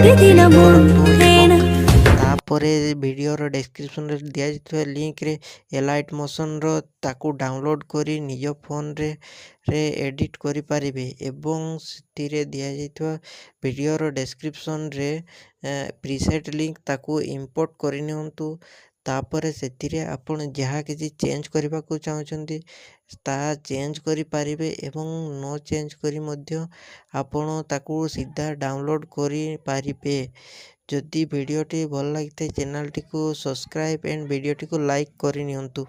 କରନ୍ତୁ ଏବଂ ତାପରେ ଭିଡ଼ିଓର ଡେସ୍କ୍ରିପସନ୍ରେ ଦିଆଯାଇଥିବା ଲିଙ୍କରେ ଏଲାଇଟ୍ ମୋସନ୍ର ତାକୁ ଡାଉନଲୋଡ଼୍ କରି ନିଜ ଫୋନରେ ଏଡ଼ିଟ୍ କରିପାରିବେ ଏବଂ ସେଥିରେ ଦିଆଯାଇଥିବା ଭିଡ଼ିଓର ଡେସ୍କ୍ରିପସନ୍ରେ ପ୍ରିସେଟ୍ ଲିଙ୍କ ତାକୁ ଇମ୍ପୋର୍ଟ କରିନିଅନ୍ତୁ। ତାପରେ ସେଥିରେ ଆପଣ ଯାହା କିଛି ଚେଞ୍ଜ କରିବାକୁ ଚାହୁଁଛନ୍ତି ତାହା ଚେଞ୍ଜ କରିପାରିବେ ଏବଂ ନ ଚେଞ୍ଜ କରି ମଧ୍ୟ ଆପଣ ତାକୁ ସିଧା ଡାଉନଲୋଡ଼୍ କରିପାରିବେ। ଯଦି ଭିଡ଼ିଓଟି ଭଲ ଲାଗିଥାଏ ଚ୍ୟାନେଲଟିକୁ ସବସ୍କ୍ରାଇବ୍ ଆଣ୍ଡ ଭିଡ଼ିଓଟିକୁ ଲାଇକ୍ କରିନିଅନ୍ତୁ।